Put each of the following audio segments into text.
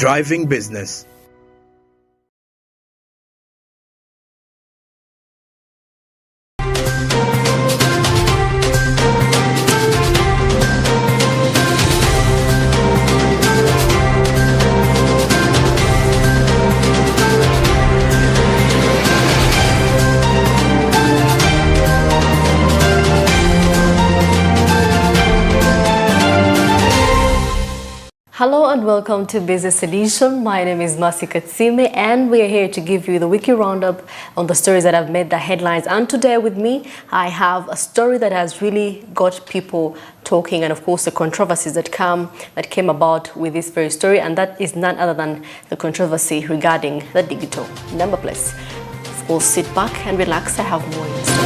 driving business. Hello and welcome to Business Edition. My name is Masi Katsime and we are here to give you the weekly roundup on the stories that have made the headlines. And today with me, I have a story that has really got people talking, and of course the controversies that came about with this very story, and that is none other than the controversy regarding the digital number plates. Of course, sit back and relax. I have more in store.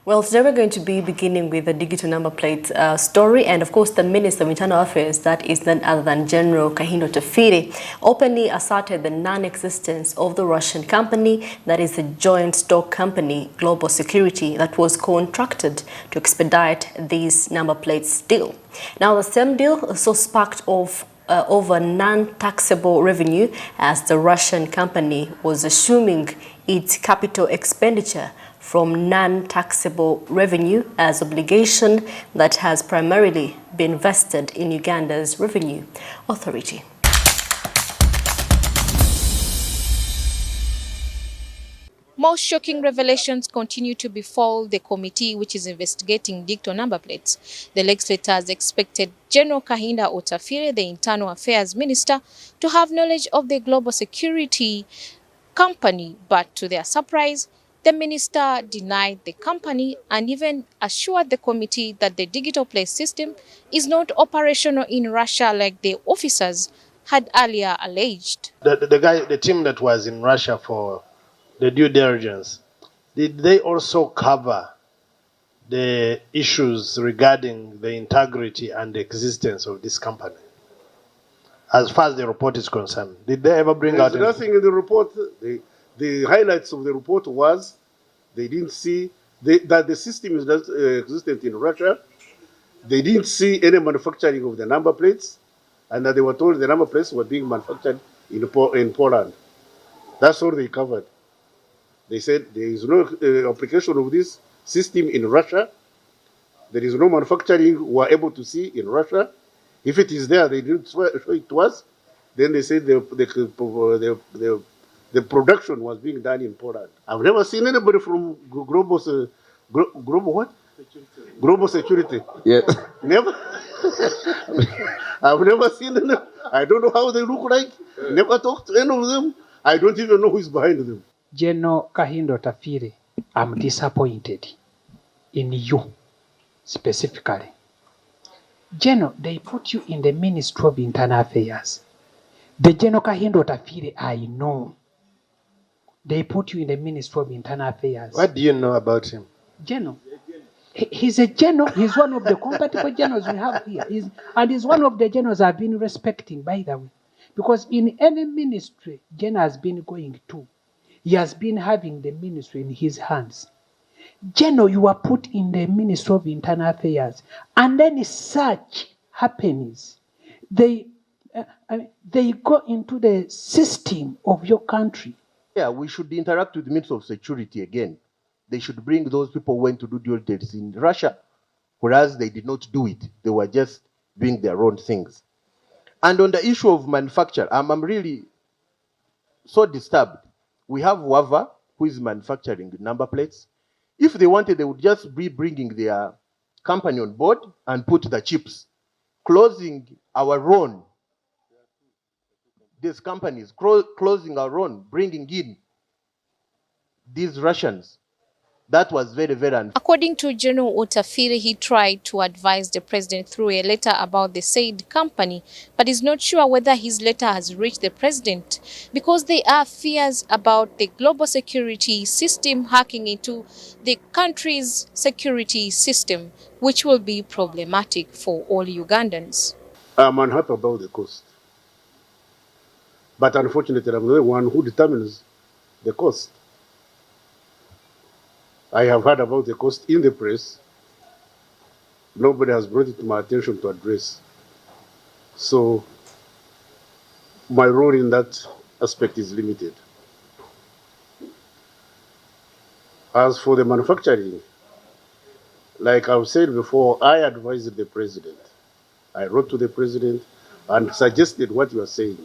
Well, today we're going to be beginning with the digital number plate story, and of course the Minister of Internal Affairs, that is none other than General Kahindo Tafiri, openly asserted the non-existence of the Russian company, that is the joint stock company Global Security, that was contracted to expedite these number plates deal. Now the same deal also sparked off over non-taxable revenue, as the Russian company was assuming its capital expenditure from non-taxable revenue as obligation that has primarily been vested in Uganda's Revenue Authority. Most shocking revelations continue to befall the committee which is investigating digital number plates. The legislators expected General Kahindo Tafiri, the Internal Affairs Minister, to have knowledge of the Global Security company, but to their surprise, the minister denied the company and even assured the committee that the digital plate system is not operational in Russia like the officers had earlier alleged. The team that was in Russia for the due diligence, did they also cover the issues regarding the integrity and the existence of this company? As far as the report is concerned, did they ever bring out anything? Nothing in the report. The highlights of the report was they didn't see that the system is not existent in Russia. They didn't see any manufacturing of the number plates, and that they were told the number plates were being manufactured in Poland. That's all they covered. They said there is no application of this system in Russia. There is no manufacturing we are able to see in Russia. If it is there, they didn't show it to us. Then they said the production was being done in Poland. I've never seen anybody from Global what? Security. Global Security. Yes. Never. I've never seen any. I don't know how they look like. Never talked to any of them. I don't even know who is behind them. General Kahindo Tafiri, I'm disappointed in you specifically. General, they put you in the Ministry of Internal Affairs. The General Kahindo Tafiri I know. They put you in the Ministry of Internal Affairs. What do you know about him? General. He's a general. He's one of the compatible generals we have here. He's one of the generals I've been respecting, by the way. Because in any ministry General has been going to, he has been having the ministry in his hands. General, you are put in the Ministry of Internal Affairs, and then such happens. They go into the system of your country. Yeah, we should interact with the Ministry of Security again. They should bring those people who went to do due diligence in Russia, whereas they did not do it. They were just doing their own things. And on the issue of manufacture, I'm really so disturbed. We have Wava, who is manufacturing number plates. If they wanted, they would just be bringing their company on board and put the chips, closing our own. These companies closing our own, bringing in these Russians. That was very, very unfair. According to General Tafiri, he tried to advise the president through a letter about the said company, but is not sure whether his letter has reached the president because there are fears about the global security system hacking into the country's security system, which will be problematic for all Ugandans. I'm unhappy about the cost. But unfortunately, I'm the one who determines the cost. I have heard about the cost in the press. Nobody has brought it to my attention to address. So my role in that aspect is limited. As for the manufacturing, like I've said before, I advised the president. I wrote to the president and suggested what you are saying.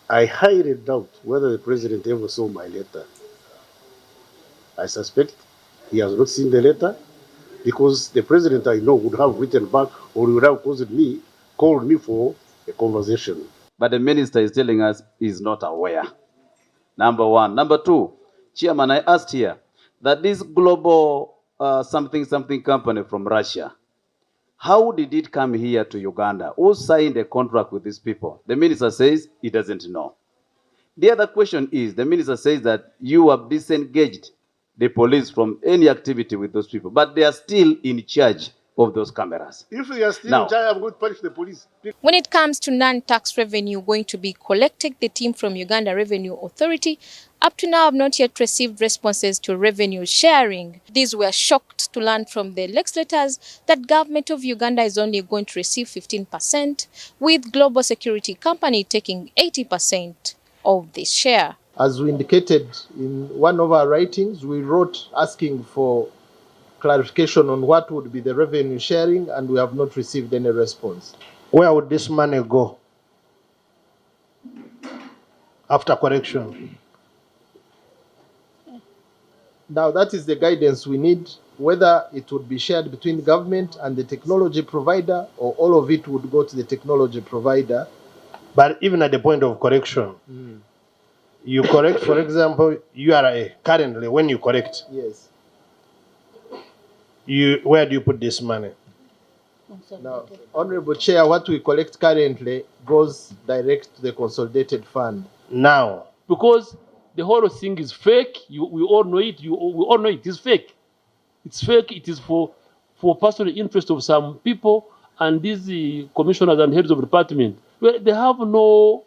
I highly doubt whether the president ever saw my letter. I suspect he has not seen the letter because the president I know would have written back or would have called me for a conversation. But the minister is telling us he's not aware. Number one. Number two, Chairman, I asked here that this global something company from Russia, how did it come here to Uganda? Who signed a contract with these people? The minister says he doesn't know. The other question is, the minister says that you have disengaged the police from any activity with those people, but they are still in charge of those cameras. If they are still in charge, I'm going to punish the police. When it comes to non-tax revenue going to be collected, the team from Uganda Revenue Authority up to now have not yet received responses to revenue sharing. These were shocked to learn from the legislators that government of Uganda is only going to receive 15%, with Global Security Company taking 80% of this share. As we indicated in one of our writings, we wrote asking for clarification on what would be the revenue sharing, and we have not received any response. Where would this money go after correction? Now, that is the guidance we need, whether it would be shared between government and the technology provider, or all of it would go to the technology provider. But even at the point of correction, you correct, for example, URA, currently when you correct, Yes. Where do you put this money? Now, Honorable Chair, what we collect currently goes direct to the consolidated fund. Now, because the whole thing is fake. We all know it. We all know it is fake. It's fake. It is for personal interest of some people, and these commissioners and heads of department, well, they have no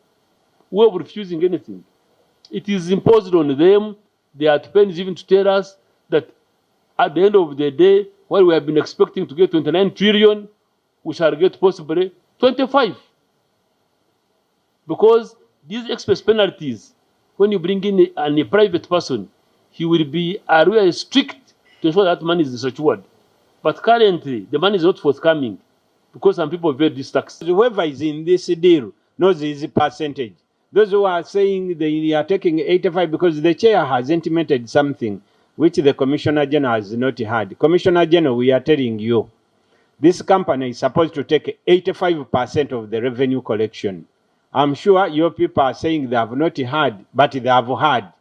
way of refusing anything. It is imposed on them. They are at pains even to tell us that at the end of the day, while we have been expecting to get 29 trillion, we shall get possibly 25. Because these excess penalties, when you bring in a private person, he will be really strict to ensure that money is secured. But currently, the money is not forthcoming because some people evade this tax. Whoever is in this deal knows his percentage. Those who are saying they are taking 85 because the chair has intimated something which the Commissioner General has not had. Commissioner General, we are telling you, this company is supposed to take 85% of the revenue collection. I'm sure your people are saying they have not had, but they have had.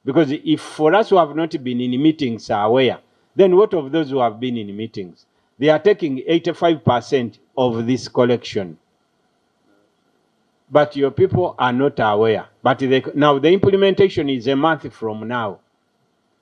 Because if for us who have not been in meetings are aware, then what of those who have been in meetings? They are taking 85% of this collection. But your people are not aware. But now the implementation is a month from now.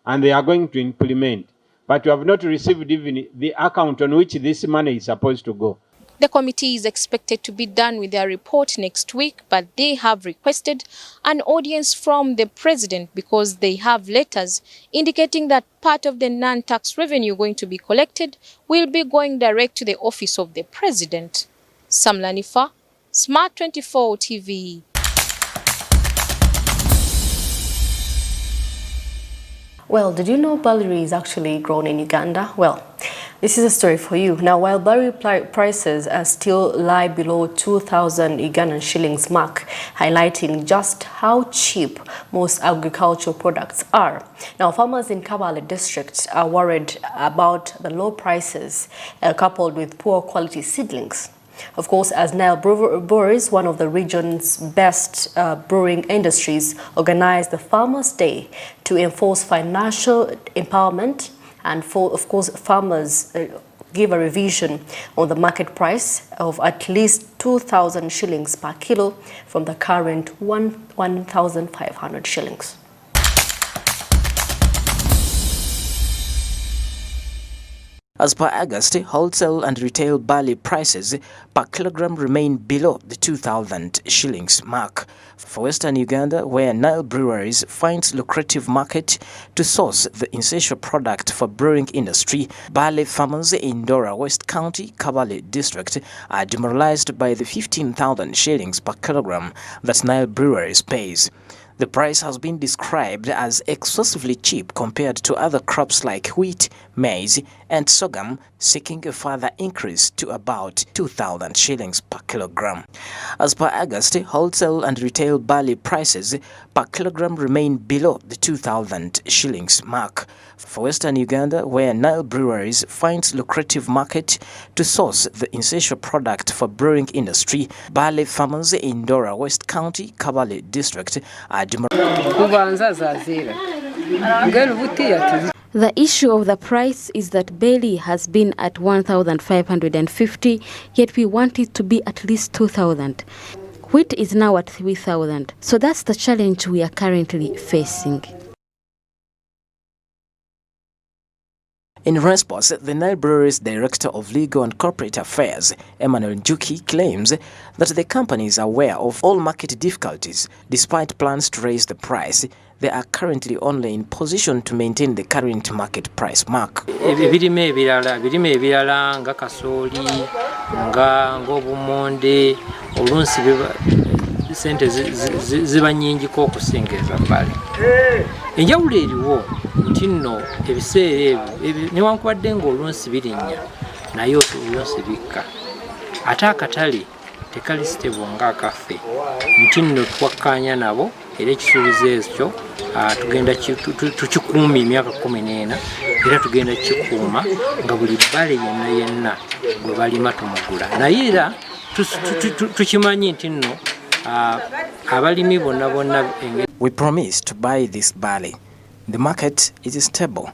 And they are going to implement. But you have not received even the account on which this money is supposed to go. The committee is expected to be done with their report next week, but they have requested an audience from the president because they have letters indicating that part of the non-tax revenue going to be collected will be going direct to the office of the president. Sam Lanifa, Smart 24 TV. Well, did you know barley is actually grown in Uganda? Well, this is a story for you. Now, while barley prices still lie below 2,000 Ugandan shillings mark, highlighting just how cheap most agricultural products are. Now, farmers in Kabale district are worried about the low prices coupled with poor quality seedlings. Of course, as Nile Breweries, one of the region's best brewing industries, organized the Farmers' Day to enforce financial empowerment and, of course, farmers give a revision on the market price of at least 2,000 shillings per kilo from the current 1,500 shillings. As per August, wholesale and retail barley prices per kilogram remain below the 2,000 shillings mark. For Western Uganda, where Nile breweries finds lucrative market to source the essential product for brewing industry, barley farmers in Dora West County, Kabale district, are demoralized by the 15,000 shillings per kilogram that Nile breweries pays. The price has been described as excessively cheap compared to other crops like wheat, maize, and sorghum, seeking a further increase to about 2,000 shillings per kilogram. As per August, wholesale and retail barley prices per kilogram remain below the 2,000 shillings mark. For Western Uganda, where Nile breweries finds lucrative market to source the essential product for brewing industry, barley farmers in Dora West County, Kabale district, are The issue of the price is that barley has been at 1,550, yet we want it to be at least 2,000. Wheat is now at 3,000. So that's the challenge we are currently facing. In response, the Nile Breweries Director of Legal and Corporate Affairs, Emmanuel Njuki, claims that the company is aware of all market difficulties. Despite plans to raise the price, they are currently only in position to maintain the current market price mark. Ebirime ebirala nga kasooli nga ng'obumonde olunsi sente ziba nnyingiko okusengeza bbali. Enjawulo eriwo nti nno ebiseera ebyo newankubadde ng'olunsi birinnya naye olunsi bikka. Ate akatale tekali stable ng'akaffe nti nno twakkaanya nabo era ekisuubizo ekyo tugenda tukikuuma emyaka 14 era tugenda kikuuma nga buli bbale yenna gwe balima tumugula. Naye era tukimanyi nti nno abalimi bonna. We promise to buy this barley. The market is stable.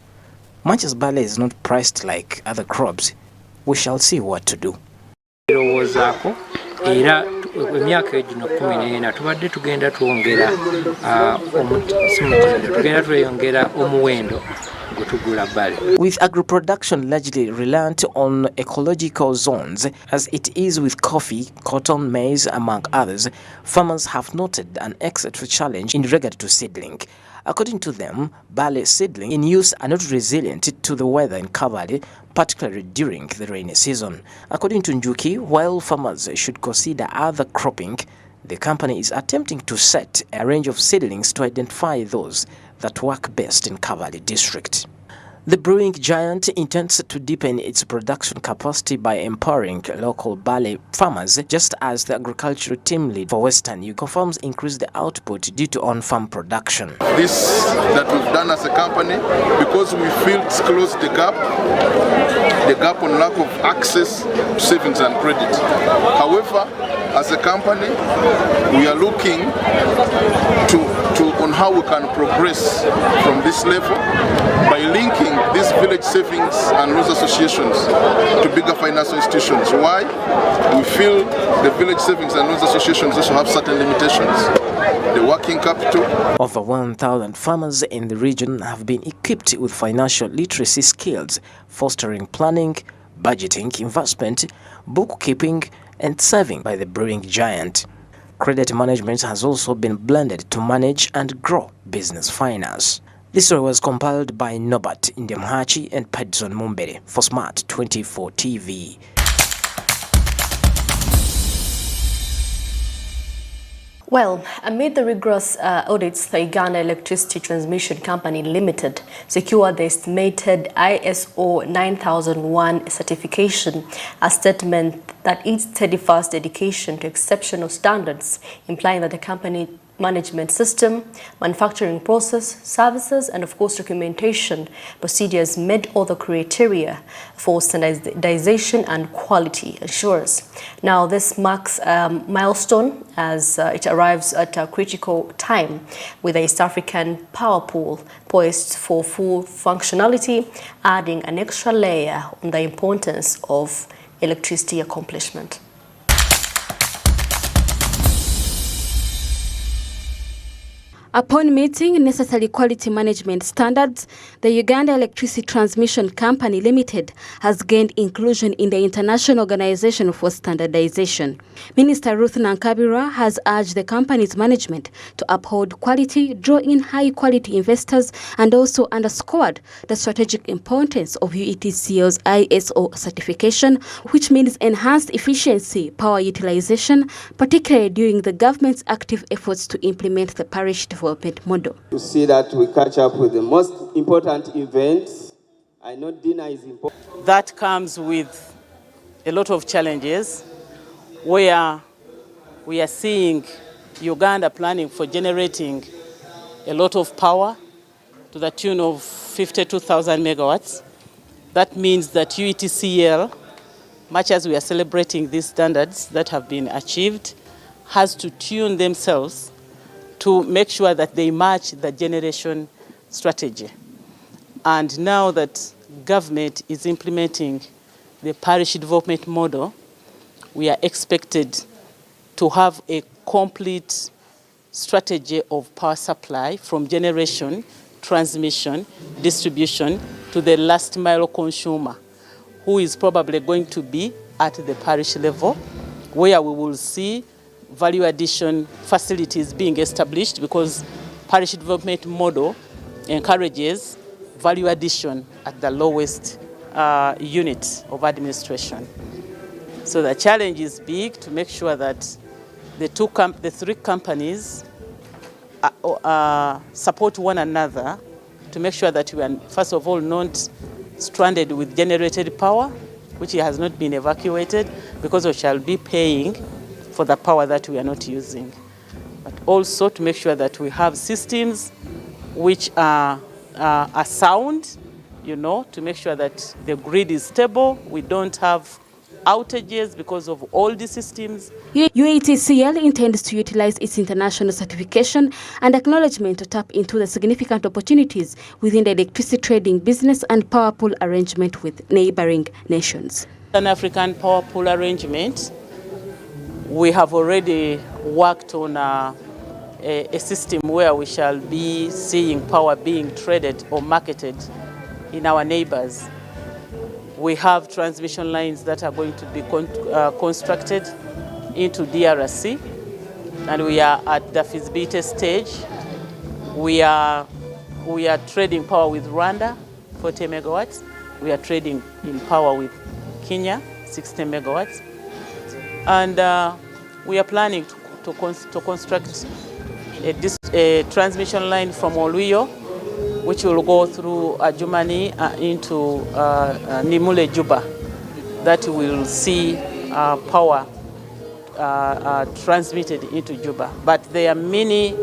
Much as barley is not priced like other crops, we shall see what to do. Era emyaka egino 14 tubadde tugenda twongera omuwendo gutugula bbali. With agro-production largely reliant on ecological zones, as it is with coffee, cotton, maize, among others, farmers have noted an extra challenge in regard to seedling. According to them, barley seedling in use are not resilient to the weather in Kabale, particularly during the rainy season. According to Njuki, while farmers should consider other cropping, the company is attempting to set a range of seedlings to identify those that work best in Kabale district. The brewing giant intends to deepen its production capacity by empowering local barley farmers, just as the agricultural team lead for Western Uganda confirms increased output due to on-farm production. This that we've done as a company because we feel it's closed the gap on lack of access to savings and credit. However, as a company, we are looking on how we can progress from this level by linking these village savings and loans associations to bigger financial institutions. Why? We feel the village savings and loans associations also have certain limitations. The working capital. Over 1,000 farmers in the region have been equipped with financial literacy skills, fostering planning, budgeting, investment, bookkeeping, and saving by the brewing giant. Credit management has also been blended to manage and grow business finance. This story was compiled by Norbert Ndemhachi and Padson Mumbere for Smart 24 TV. Well, amid the rigorous audits, the Uganda Electricity Transmission Company Limited secured the estimated ISO 9001 certification, a statement that its steadfast dedication to exceptional standards, implying that the company management system, manufacturing process, services, and of course documentation procedures met all the criteria for standardization and quality assurance. Now this marks a milestone as it arrives at a critical time with the East African power pool poised for full functionality, adding an extra layer on the importance of electricity accomplishment. Upon meeting necessary quality management standards, the Uganda Electricity Transmission Company Limited has gained inclusion in the International Organization for Standardization. Minister Ruth Nankabirwa has urged the company's management to uphold quality, draw in high-quality investors, and also underscored the strategic importance of UETCL's ISO certification, which means enhanced efficiency, power utilization, particularly during the government's active efforts to implement the parish development model. To see that we catch up with the most important events. I know dinner is important. That comes with a lot of challenges where we are seeing Uganda planning for generating a lot of power to the tune of 52,000 megawatts. That means that UETCL, much as we are celebrating these standards that have been achieved, has to tune themselves to make sure that they match the generation strategy. And now that government is implementing the parish development model, we are expected to have a complete strategy of power supply from generation, transmission, distribution to the last mile consumer, who is probably going to be at the parish level, where we will see value addition facilities being established, because parish development model encourages value addition at the lowest unit of administration. So the challenge is big to make sure that the three companies support one another to make sure that we are, first of all, not stranded with generated power, which has not been evacuated, because we shall be paying for the power that we are not using. But also to make sure that we have systems which are sound, to make sure that the grid is stable. We don't have outages because of all the systems. UETCL intends to utilize its international certification and acknowledgement to tap into the significant opportunities within the electricity trading business and power pool arrangement with neighboring nations. An African power pool arrangement, we have already worked on a system where we shall be seeing power being traded or marketed in our neighbors. We have transmission lines that are going to be constructed into DRC, and we are at the feasibility stage. We are trading power with Rwanda, 40 megawatts. We are trading in power with Kenya, 60 megawatts. And we are planning to construct a transmission line from Oluyo, which will go through Adjumani into Nimule Juba, that will see power transmitted into Juba. But there are many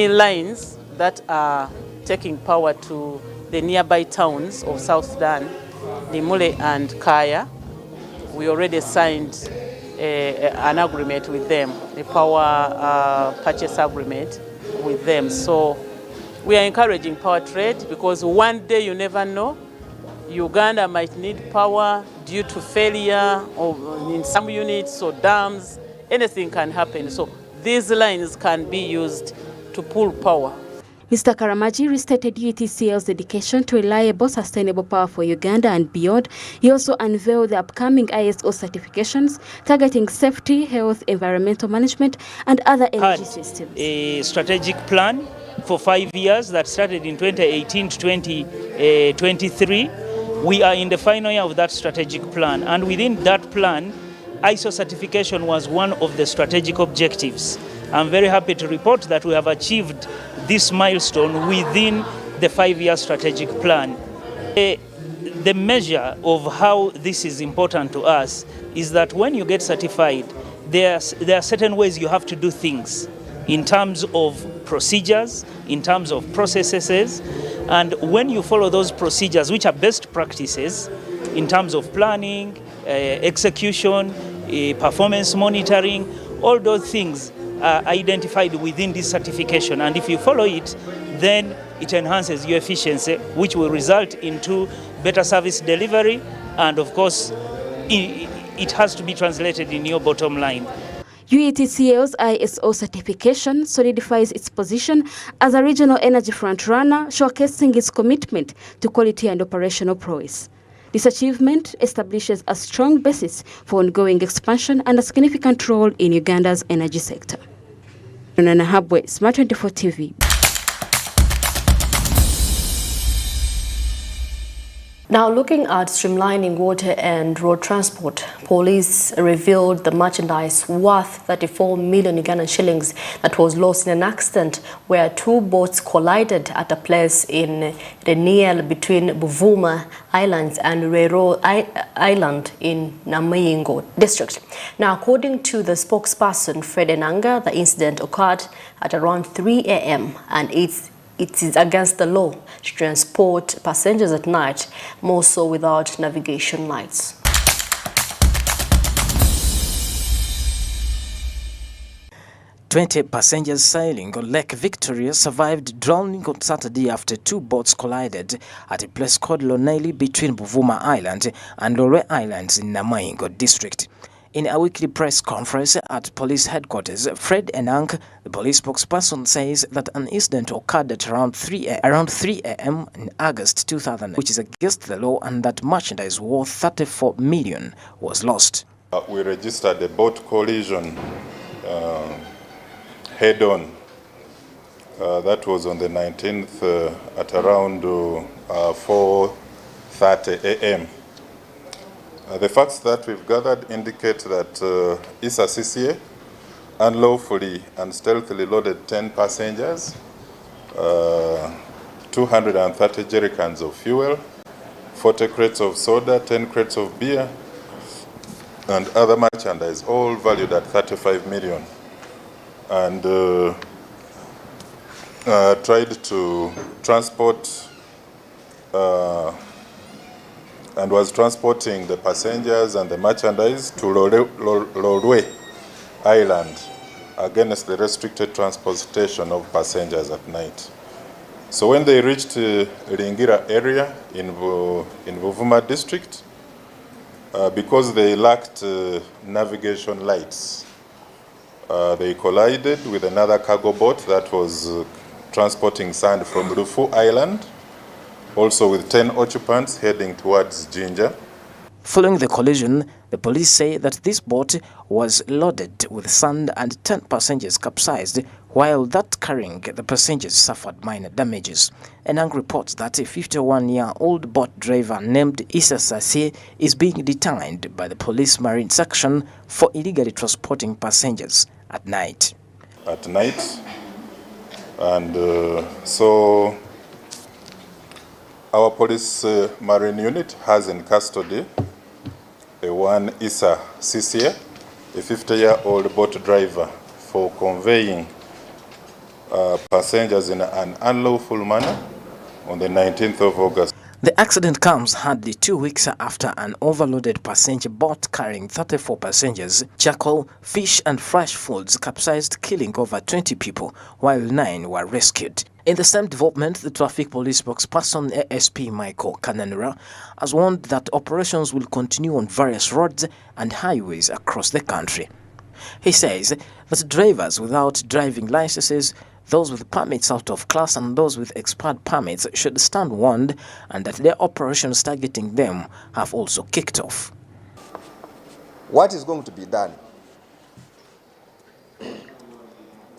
lines that are taking power to the nearby towns of South Sudan, Nimule and Kaya. We already signed an agreement with them, a power purchase agreement with them. So we are encouraging power trade, because one day you never know, Uganda might need power due to failure in some units or dams. Anything can happen. So these lines can be used to pull power. Mr. Karamaji restated UETCL's dedication to reliable, sustainable power for Uganda and beyond. He also unveiled the upcoming ISO certifications targeting safety, health, environmental management, and other energy systems. A strategic plan for 5 years that started in 2018 to 2023. We are in the final year of that strategic plan, and within that plan, ISO certification was one of the strategic objectives. I'm very happy to report that we have achieved this milestone within the 5-year strategic plan. The measure of how this is important to us is that when you get certified, there are certain ways you have to do things in terms of procedures, in terms of processes, and when you follow those procedures, which are best practices in terms of planning, execution, performance monitoring, all those things are identified within this certification, and if you follow it, then it enhances your efficiency, which will result into better service delivery, and of course it has to be translated in your bottom line. UETCL's ISO certification solidifies its position as a regional energy frontrunner, showcasing its commitment to quality and operational prowess. This achievement establishes a strong basis for ongoing expansion and a significant role in Uganda's energy sector. Nana Habwe, Smart 24 TV. Now, looking at streamlining water and road transport, police revealed the merchandise worth 34 million Ugandan shillings that was lost in an accident where two boats collided at a place in the near between Buvuma Islands and Rero Island in Namayingo district. Now, according to the spokesperson, Fred Enanga, the incident occurred at around 3 a.m. and it is against the law to transport passengers at night, more so without navigation lights. "20 passengers sailing on Lake Victoria survived drowning on Saturday after two boats collided at a place called Loneli between Buvuma Island and Lore Islands in Namayingo district. In a weekly press conference at police headquarters, Fred Enang, the police spokesperson, says that an incident occurred at around 3 a.m. in August 2000, which is against the law, and that merchandise worth 34 million was lost. We registered a boat collision head-on. That was on the 19th at around 4:30 a.m. The facts that we've gathered indicate that Issa CCA unlawfully and stealthily loaded 10 passengers, 230 jerrycans of fuel, 40 crates of soda, 10 crates of beer, and other merchandise, all valued at 35 million. And tried to transport and was transporting the passengers and the merchandise to Lorwe Island against the restricted transportation of passengers at night. So when they reached Ringira area in Buvuma district, because they lacked navigation lights, they collided with another cargo boat that was transporting sand from Rufu Island, also with 10 occupants heading towards Jinja. Following the collision, the police say that this boat was loaded with sand and 10 passengers capsized, while that carrying the passengers suffered minor damages. Enang reports that a 51-year-old boat driver named Issa Sassie is being detained by the police marine section for illegally transporting passengers at night. And so our police marine unit has in custody one Issa Sissie, a 50-year-old boat driver, for conveying passengers in an unlawful manner on the 19th of August. The accident comes hardly 2 weeks after an overloaded passenger boat carrying 34 passengers, charcoal, fish and fresh foods capsized, killing over 20 people, while 9 were rescued. In the same development, the traffic police spokesperson ASP Michael Kananura has warned that operations will continue on various roads and highways across the country. He says that drivers without driving licenses, those with permits out of class and those with expired permits should stand warned, and that their operations targeting them have also kicked off. What is going to be done?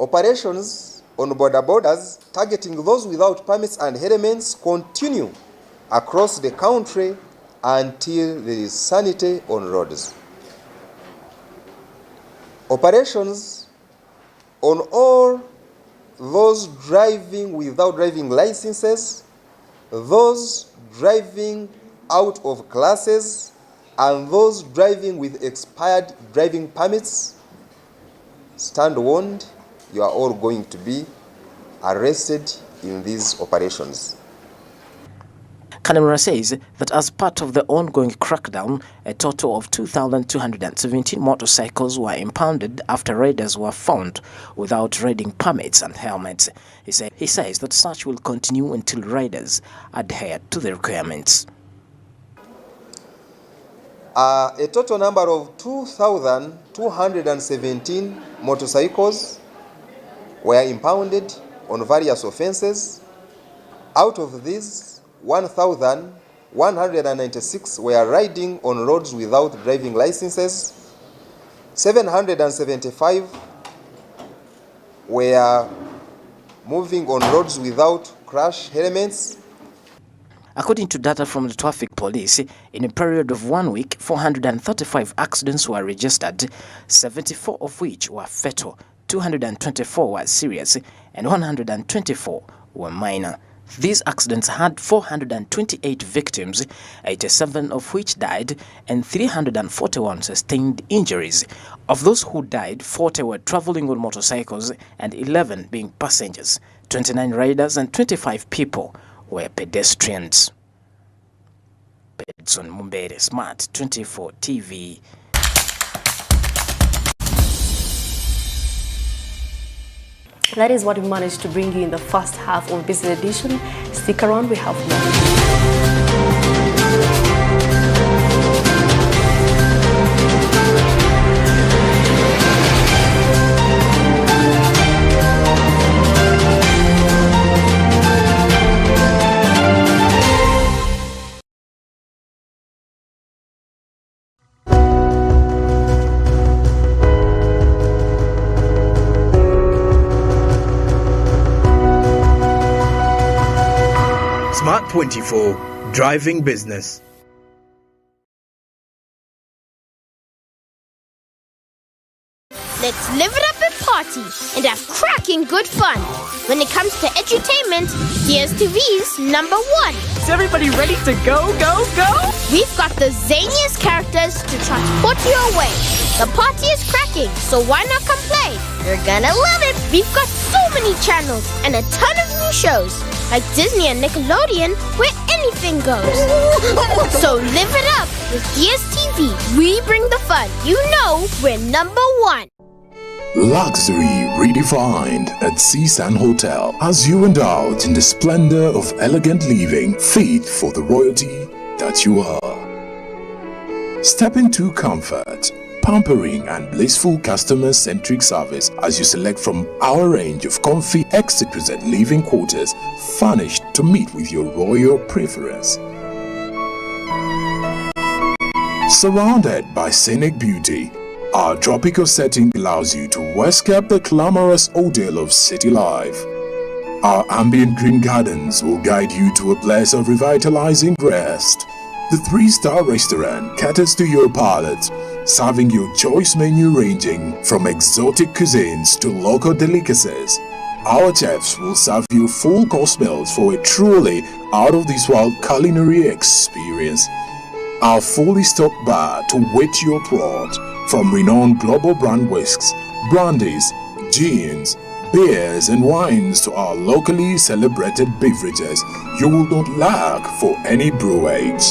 Operations on border borders targeting those without permits and helmets continue across the country until there is sanity on roads. Operations on all those driving without driving licenses, those driving out of classes, and those driving with expired driving permits, stand warned, you are all going to be arrested in these operations. Kanamura says that as part of the ongoing crackdown, a total of 2,217 motorcycles were impounded after riders were found without riding permits and helmets. He says that such will continue until riders adhere to the requirements. A total number of 2,217 motorcycles were impounded on various offenses. Out of these, 1,196 were riding on roads without driving licenses. 775 were moving on roads without crash helmets. According to data from the traffic police, in a period of 1 week, 435 accidents were registered, 74 of which were fatal, 224 were serious, and 124 were minor. These accidents had 428 victims, 87 of which died, and 341 sustained injuries. Of those who died, 40 were traveling on motorcycles and 11 being passengers. 29 riders and 25 people were pedestrians. Pedson Mumbere, Smart 24 TV. That is what we managed to bring you in the first half of Business Edition. Stick around, we have more. Smart 24, driving business. Let's live it up and party and have cracking good fun. When it comes to edutainment, DSTV's number one. Is everybody ready to go, go, go? We've got the zaniest characters to transport you away. The party is cracking, so why not come play? You're gonna love it. We've got so many channels and a ton of new shows, like Disney and Nickelodeon, where anything goes. So live it up with DSTV. We bring the fun. You know we're number one. Luxury redefined at Seasand Hotel as you indulge in the splendor of elegant living fit for the royalty that you are. Step into comfort, pampering and blissful customer-centric service as you select from our range of comfy, exquisite living quarters furnished to meet with your royal preference. Surrounded by scenic beauty, our tropical setting allows you to escape the glamorous ordeal of city life. Our ambient green gardens will guide you to a place of revitalizing rest. The 3-star restaurant caters to your palate, serving your choice menu ranging from exotic cuisines to local delicacies. Our chefs will serve you full-course meals for a truly out-of-this-world culinary experience. Our fully stocked bar to whet your throat, from renowned global brand whisks, brandies, gins, beers and wines to our locally celebrated beverages, you will not lack for any brewage.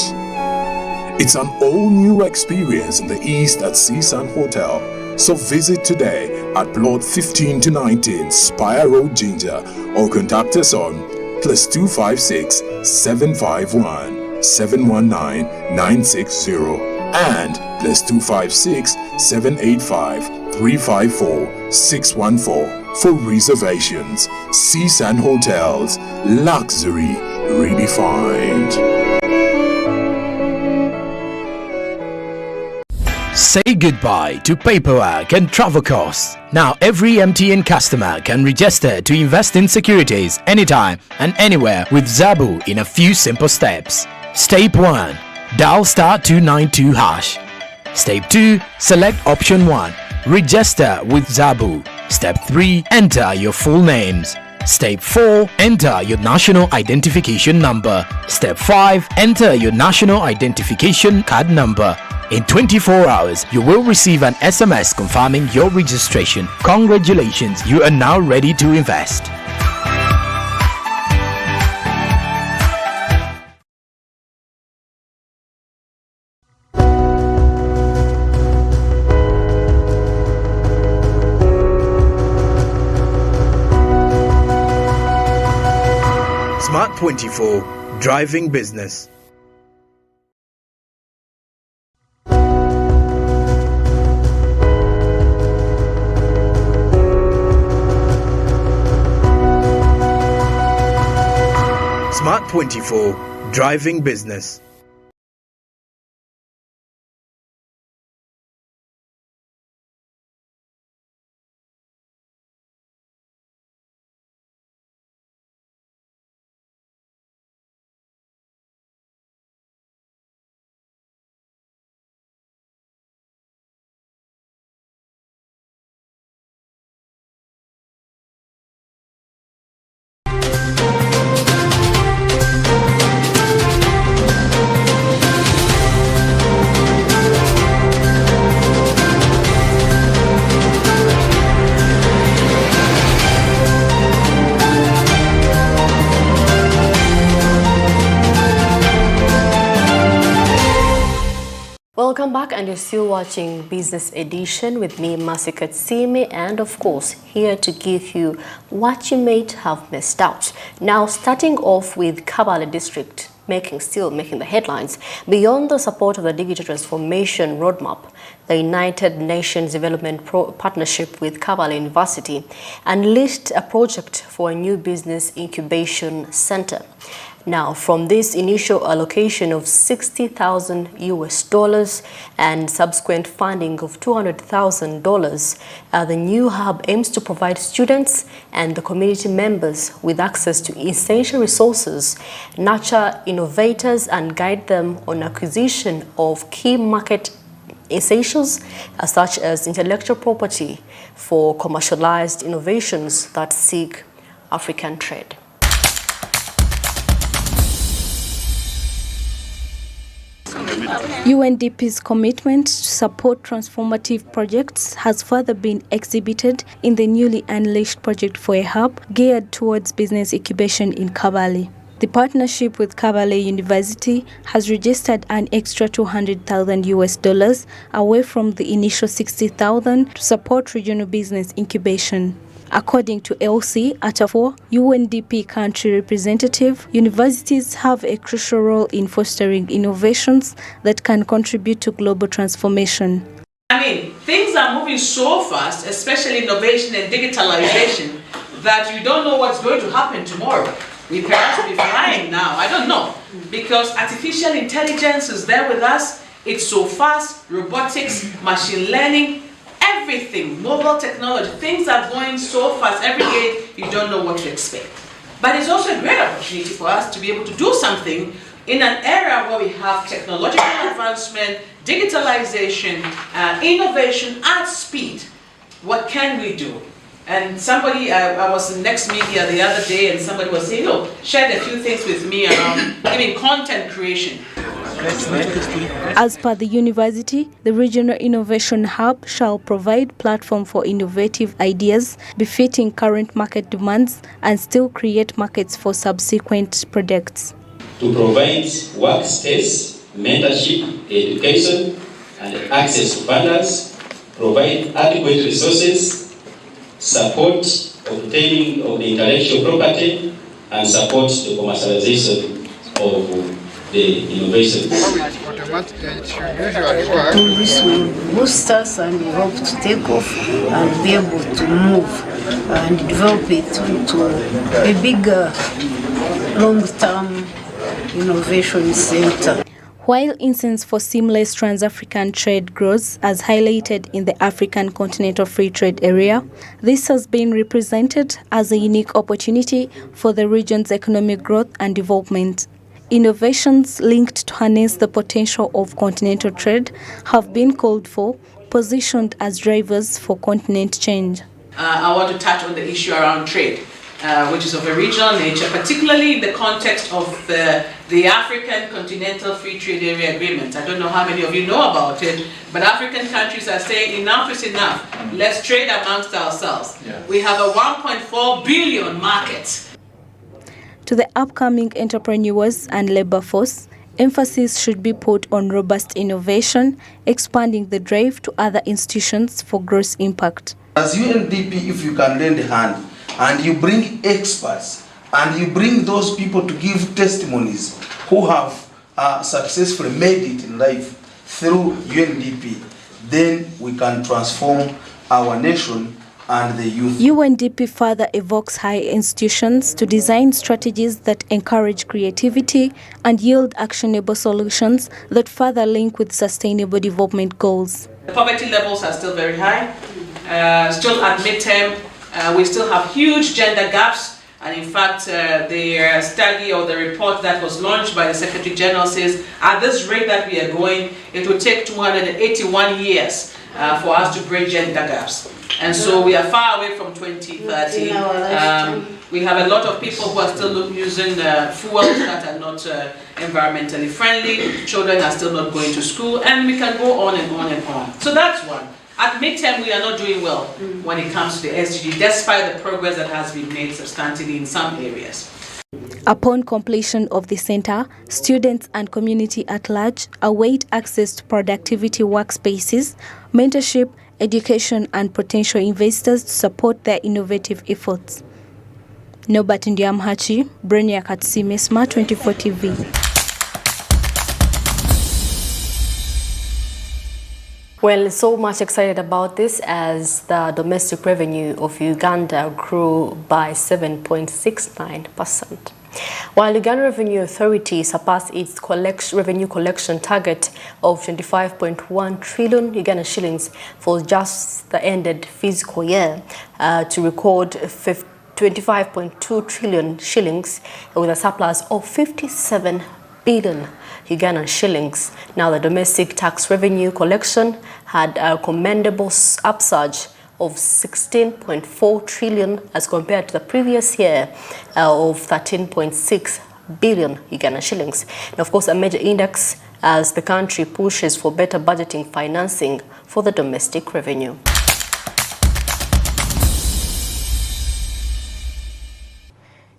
It's an all-new experience in the East at Seasand Hotel, so visit today at Plot 15 to 19 Spire Road, Ginger, or contact us on +256 751 719 960 and +256 785 354 614 for reservations. Seasand Hotels, luxury redefined. Say goodbye to paperwork and travel costs. Now every MTN customer can register to invest in securities anytime and anywhere with Zabu in a few simple steps. Step 1. Dial *292#. Step 2. Select option 1. Register with Zabu. Step 3. Enter your full names. Step 4. Enter your national identification number. Step 5. Enter your national identification card number. In 24 hours, you will receive an SMS confirming your registration. Congratulations, you are now ready to invest. Smart 24, driving business. 2024, Driving Business. Welcome back, and you're still watching Business Edition with me, Masika Tsime, and of course here to give you what you may have missed out. Now, starting off with Kabale District still making the headlines. Beyond the support of the digital transformation roadmap, the United Nations Development Partnership with Kabale University unleashed a project for a new business incubation center. Now, from this initial allocation of $60,000 and subsequent funding of $200,000, the new hub aims to provide students and the community members with access to essential resources, nurture innovators, and guide them on acquisition of key market essentials such as intellectual property for commercialized innovations that seek African trade. UNDP's commitment to support transformative projects has further been exhibited in the newly unleashed project for a hub geared towards business incubation in Kabale. The partnership with Kabale University has registered an extra $200,000 away from the initial $60,000 to support regional business incubation. According to LC Atafo, UNDP country representative, universities have a crucial role in fostering innovations that can contribute to global transformation. Things are moving so fast, especially innovation and digitalization, that you don't know what's going to happen tomorrow. We perhaps be flying now, I don't know, because artificial intelligence is there with us. It's so fast, robotics, machine learning, everything, mobile technology, things are going so fast every day, you don't know what to expect. But it's also a great opportunity for us to be able to do something in an era where we have technological advancement, digitalization, innovation at speed. What can we do? And somebody, I was in Next Media the other day, and somebody was saying, look, shared a few things with me around content creation. As per the university, the Regional Innovation Hub shall provide platform for innovative ideas befitting current market demands and still create markets for subsequent products. To provide workspace, mentorship, education, and access to funders, provide adequate resources, support obtaining of the intellectual property, and support the commercialization of the innovations. This will boost us, and we hope to take off and be able to move and develop it into a bigger long-term innovation center. While incense for seamless trans-African trade grows, as highlighted in the African Continental Free Trade Area, this has been represented as a unique opportunity for the region's economic growth and development. Innovations linked to harness the potential of continental trade have been called for, positioned as drivers for continent change. I want to touch on the issue around trade, which is of a regional nature, particularly in the context of the African Continental Free Trade Area Agreement. I don't know how many of you know about it, but African countries are saying enough is enough. Let's trade amongst ourselves. Yeah. We have a 1.4 billion market. To the upcoming entrepreneurs and labor force, emphasis should be put on robust innovation, expanding the drive to other institutions for gross impact. As UNDP, if you can lend a hand and you bring experts and you bring those people to give testimonies who have successfully made it in life through UNDP, then we can transform our nation and the youth. UNDP further evokes higher institutions to design strategies that encourage creativity and yield actionable solutions that further link with sustainable development goals. The poverty levels are still very high. Still at midterm, we still have huge gender gaps. And in fact, the study or the report that was launched by the Secretary General says, at this rate that we are going, it will take 281 years for us to bridge gender gaps. And so we are far away from 2030. We have a lot of people who are still using fuels that are not environmentally friendly. Children are still not going to school, and we can go on and on and on. So that's one. At midterm, we are not doing well when it comes to the SDG, despite the progress that has been made substantially in some areas. Upon completion of the center, students and community at large await access to productivity workspaces, mentorship, education, and potential investors to support their innovative efforts. Nobert Ndiamhachi, Brenya Katsime, Smart 24 TV. Well, so much excited about this as the domestic revenue of Uganda grew by 7.69%. While Uganda Revenue Authority surpassed its revenue collection target of 25.1 trillion Uganda shillings for just the ended fiscal year to record 25.2 trillion shillings with a surplus of 57 billion Ugandan shillings. Now the domestic tax revenue collection had a commendable upsurge of 16.4 trillion as compared to the previous year of 13.6 billion Ugandan shillings. And of course, a major index as the country pushes for better budgeting financing for the domestic revenue.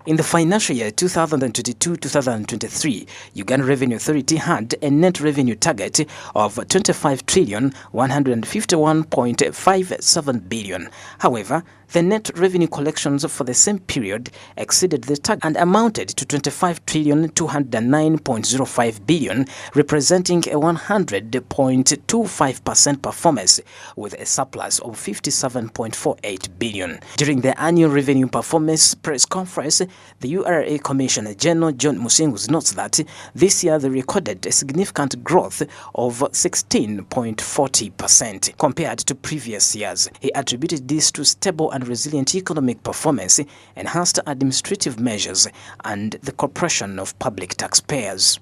In the financial year 2022-2023, Uganda Revenue Authority had a net revenue target of 25,151.57 billion. However, the net revenue collections for the same period exceeded the target and amounted to 25,209.05 billion, representing a 100.25% performance with a surplus of 57.48 billion. During the annual revenue performance press conference, the URA Commissioner General John Musingus notes that this year they recorded a significant growth of 16.40% compared to previous years. He attributed this to stable and resilient economic performance, enhanced administrative measures, and the cooperation of public taxpayers.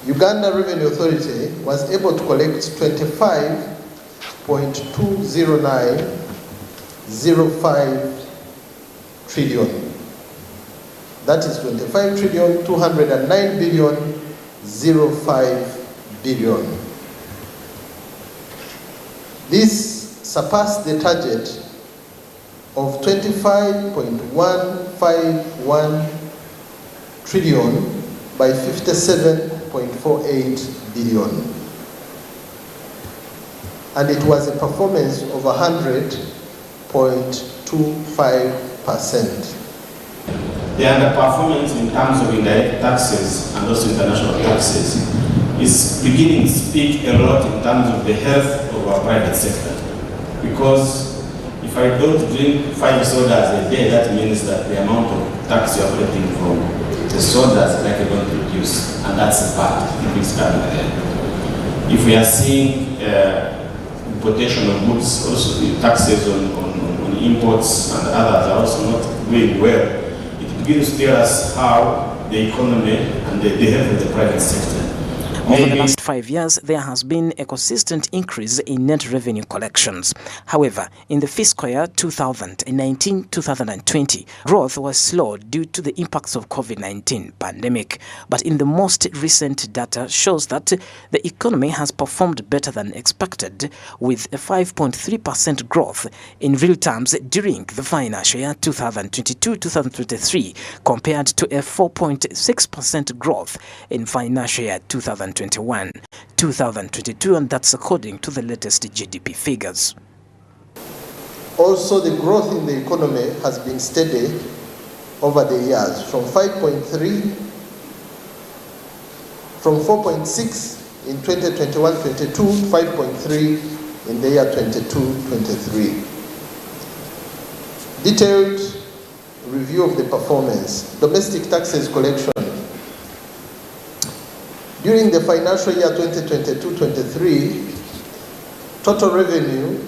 Uganda Revenue Authority was able to collect 25.20905 trillion. That is 25,209,005 billion. This surpassed the target of 25.151 trillion by 57.48 billion. And it was a performance of 100.25%. The underperformance in terms of indirect taxes and also international taxes is beginning to speak a lot in terms of the health of our private sector. Because if I don't drink 5 sodas a day, that means that the amount of tax you are collecting from the sodas is likely going to reduce, and that's the part if it's coming ahead. If we are seeing importation of goods, also the taxes on imports and others are also not doing well, it begins to tell us how the economy and the health of the private sector. Over the last 5 years, there has been a consistent increase in net revenue collections. However, in the fiscal year 2019-2020, growth was slow due to the impacts of COVID-19 pandemic. But in the most recent data shows that the economy has performed better than expected, with a 5.3% growth in real terms during the financial year 2022-2023, compared to a 4.6% growth in financial year 2021-2022, and that's according to the latest GDP figures. Also, the growth in the economy has been steady over the years, from 4.6 in 2021-22 to 5.3 in the year 22-23. Detailed review of the performance. Domestic taxes collection. During the financial year 2022-23, total revenue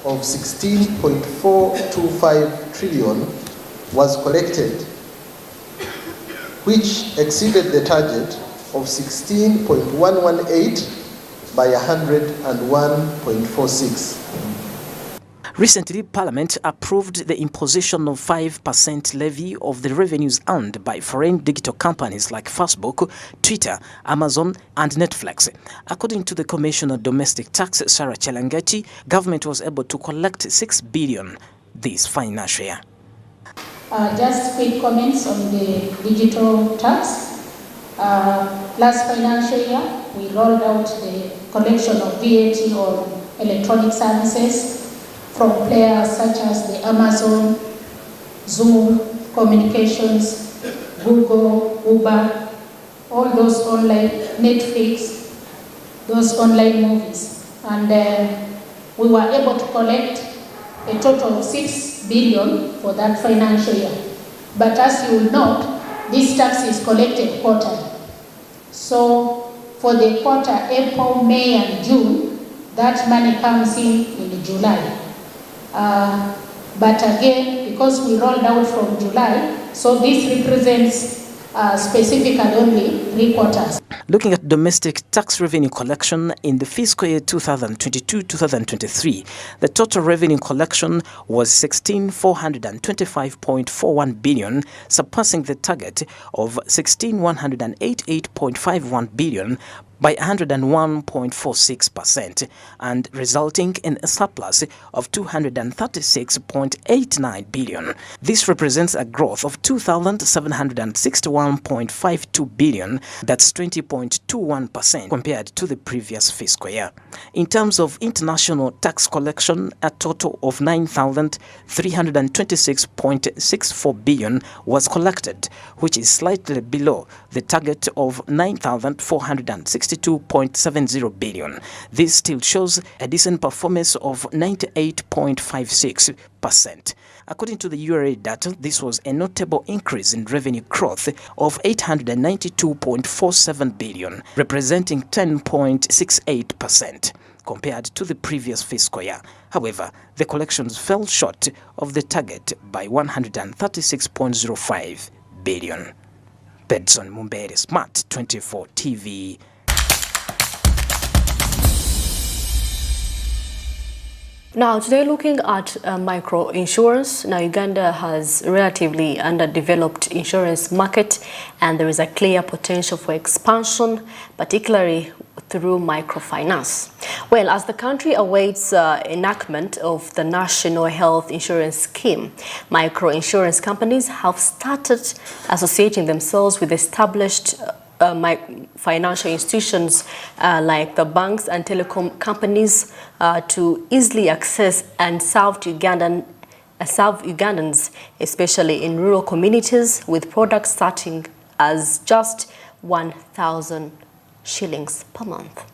of 16.425 trillion was collected, which exceeded the target of 16.118 by 101.46. Recently, Parliament approved the imposition of 5% levy of the revenues earned by foreign digital companies like Facebook, Twitter, Amazon, and Netflix. According to the Commissioner of Domestic Tax, Sarah Chelangati, government was able to collect 6 billion this financial year. Just quick comments on the digital tax. Last financial year, we rolled out the collection of VAT on electronic services from players such as the Amazon, Zoom, Communications, Google, Uber, all those online, Netflix, those online movies. And we were able to collect a total of 6 billion for that financial year. But as you will note, this tax is collected quarterly. So for the quarter April, May, and June, that money comes in July. But again, because we rolled out from July, so this represents specifically only 3 quarters. Looking at domestic tax revenue collection in the fiscal year 2022-2023, the total revenue collection was 16,425.41 billion, surpassing the target of 16,188.51 billion by 101.46% and resulting in a surplus of 236.89 billion. This represents a growth of 2,761.52 billion, that's 20.21% compared to the previous fiscal year. In terms of international tax collection, a total of 9,326.64 billion was collected, which is slightly below the target of 9,462.70 billion. This still shows a decent performance of 98.56%. According to the URA data, this was a notable increase in revenue growth of 892.47 billion, representing 10.68% compared to the previous fiscal year. However, the collections fell short of the target by 136.05 billion. Bedson Mumbere, Smart 24 TV. Now, today looking at micro insurance. Now, Uganda has relatively underdeveloped insurance market, and there is a clear potential for expansion, particularly through microfinance. Well, as the country awaits enactment of the National Health Insurance Scheme, micro insurance companies have started associating themselves with established financial institutions like the banks and telecom companies to easily access and serve Ugandans, especially in rural communities, with products starting as just 1,000 shillings per month.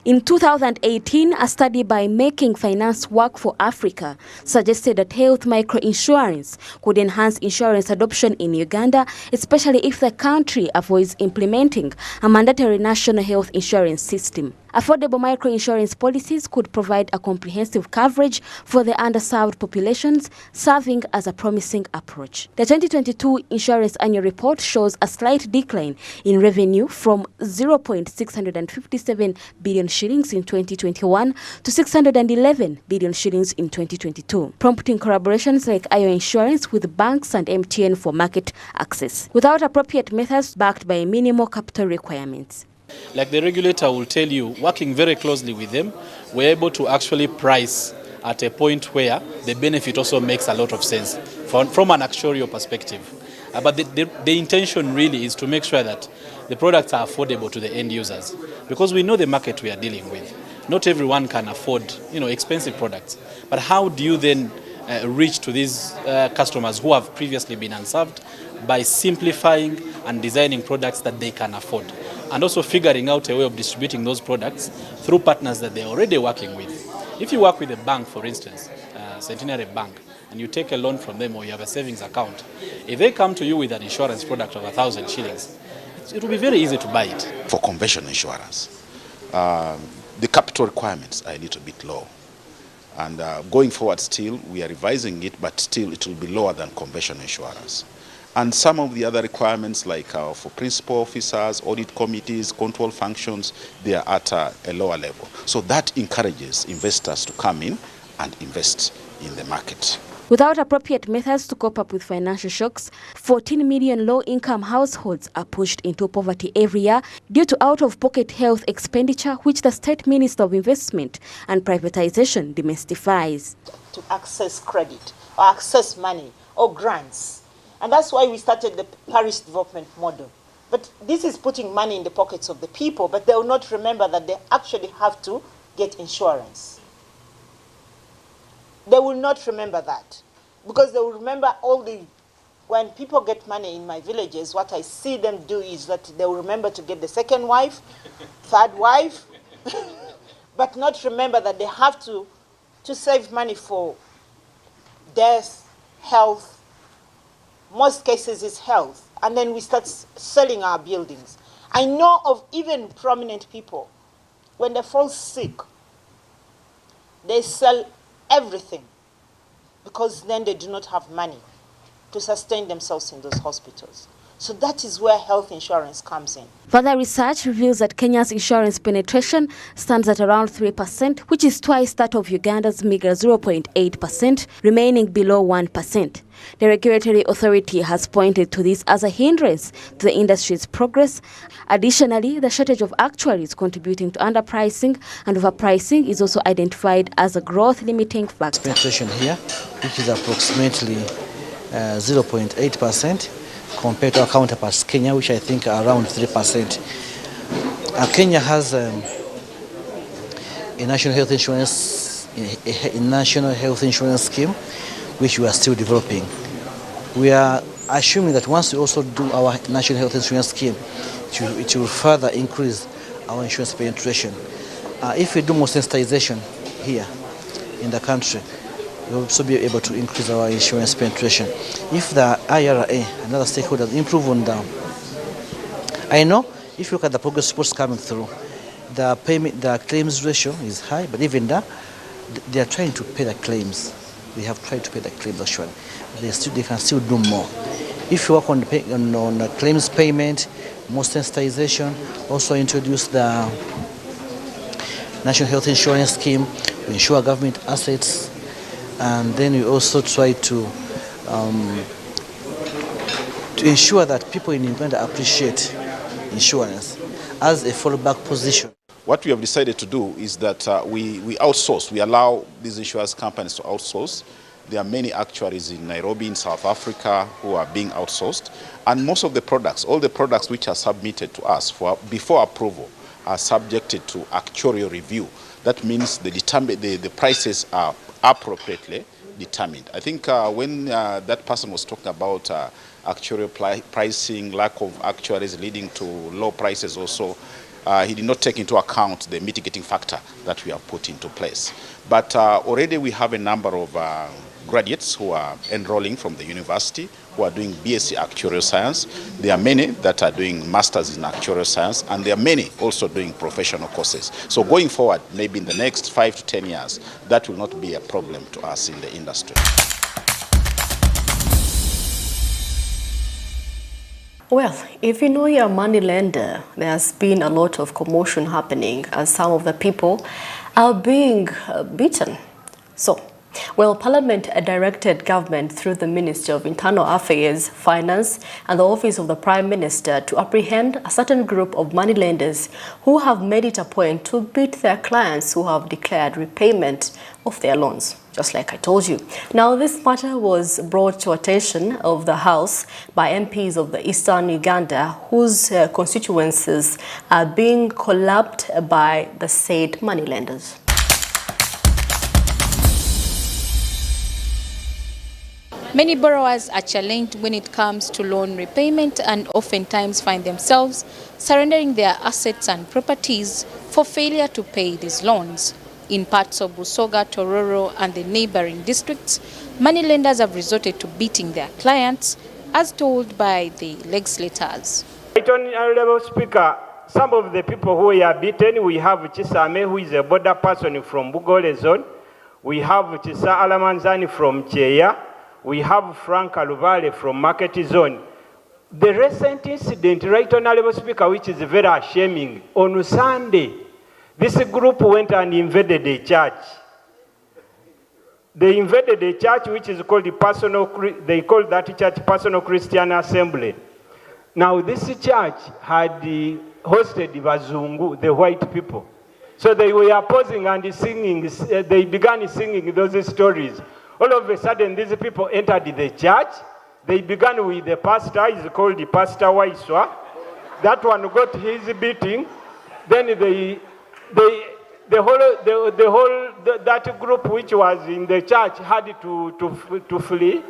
In 2018, a study by Making Finance Work for Africa suggested that health microinsurance could enhance insurance adoption in Uganda, especially if the country avoids implementing a mandatory national health insurance system. Affordable microinsurance policies could provide a comprehensive coverage for the underserved populations, serving as a promising approach. The 2022 Insurance Annual Report shows a slight decline in revenue from 0.657 billion shillings in 2021 to 611 billion shillings in 2022, prompting collaborations like IO Insurance with banks and MTN for market access, without appropriate methods backed by minimal capital requirements. Like the regulator will tell you, working very closely with them, we're able to actually price at a point where the benefit also makes a lot of sense from an actuarial perspective. But the intention really is to make sure that the products are affordable to the end users, because we know the market we are dealing with. Not everyone can afford, expensive products. But how do you then reach to these customers who have previously been unserved? By simplifying and designing products that they can afford. and also figuring out a way of distributing those products through partners that they're already working with. If you work with a bank, for instance, Centenary Bank, and you take a loan from them or you have a savings account, if they come to you with an insurance product of 1,000 shillings, it will be very easy to buy it. For conventional insurance, the capital requirements are a little bit low. And going forward still, we are revising it, but still it will be lower than conventional insurance. And some of the other requirements, like for principal officers, audit committees, control functions, they are at a lower level. So that encourages investors to come in and invest in the market. Without appropriate methods to cope up with financial shocks, 14 million low-income households are pushed into poverty every year due to out-of-pocket health expenditure, which the State Minister of Investment and Privatization demystifies. To access credit or access money or grants. And that's why we started the parish development model. But this is putting money in the pockets of the people, but they will not remember that they actually have to get insurance. They will not remember that, because they will remember when people get money in my villages, what I see them do is that they will remember to get the second wife, third wife, but not remember that they have to save money for death, health. Most cases is health, and then we start selling our buildings. I know of even prominent people, when they fall sick, they sell everything, because then they do not have money to sustain themselves in those hospitals. So that is where health insurance comes in. Further research reveals that Kenya's insurance penetration stands at around 3%, which is twice that of Uganda's meager 0.8%, remaining below 1%. The regulatory authority has pointed to this as a hindrance to the industry's progress. Additionally, the shortage of actuaries contributing to underpricing and overpricing is also identified as a growth-limiting factor. Penetration here, which is approximately 0.8%, compared to our counterparts, Kenya, which I think are around 3%. Kenya has a national health insurance scheme, which we are still developing. We are assuming that once we also do our national health insurance scheme, it will further increase our insurance penetration. If we do more sensitization here in the country, we'll also be able to increase our insurance penetration. If the IRA, another stakeholders, improve on down, I know if you look at the progress reports coming through, the claims ratio is high, but even that, they are trying to pay the claims. They have tried to pay the claims actually. They can still do more. If you work on the claims payment, more sensitization, also introduce the National Health Insurance Scheme, we insure government assets, and then we also try to ensure that people in Uganda appreciate insurance as a fallback position. What we have decided to do is that we outsource. We allow these insurance companies to outsource. There are many actuaries in Nairobi, in South Africa, who are being outsourced. And most of the products, all the products which are submitted to us before approval, are subjected to actuarial review. That means the prices are appropriately determined. I think when that person was talking about actuarial pricing, lack of actuaries leading to low prices also, he did not take into account the mitigating factor that we have put into place. But already we have a number of graduates who are enrolling from the university, who are doing BSc Actuarial Science. There are many that are doing Masters in Actuarial Science, and there are many also doing professional courses. So going forward, maybe in the next 5 to 10 years, that will not be a problem to us in the industry. Well, if you know you're a money lender, there has been a lot of commotion happening as some of the people are being beaten. So, well, Parliament directed government through the Ministry of Internal Affairs, Finance and the Office of the Prime Minister to apprehend a certain group of moneylenders who have made it a point to beat their clients who have declared repayment of their loans, just like I told you. Now, this matter was brought to attention of the House by MPs of the Eastern Uganda, whose constituencies are being collapsed by the said moneylenders. Many borrowers are challenged when it comes to loan repayment and oftentimes find themselves surrendering their assets and properties for failure to pay these loans. In parts of Busoga, Tororo and the neighboring districts, moneylenders have resorted to beating their clients, as told by the legislators. Right, Honorable Speaker, some of the people who are beaten, we have Chisame, who is a border person from Bugole zone. We have Chisa Alamanzani from Cheya. We have Frank Aluvale from Market Zone. The recent incident, right, Honorable Speaker, which is very shaming, on Sunday, this group went and invaded a church. They invaded a church which is called they call that church Personal Christian Assembly. Now this church had hosted Bazungu, the white people. So they were posing and singing, they began singing those stories. All of a sudden, these people entered the church. They began with the pastor, he's called the Pastor Waiswa. That one got his beating. Then that group which was in the church had to flee,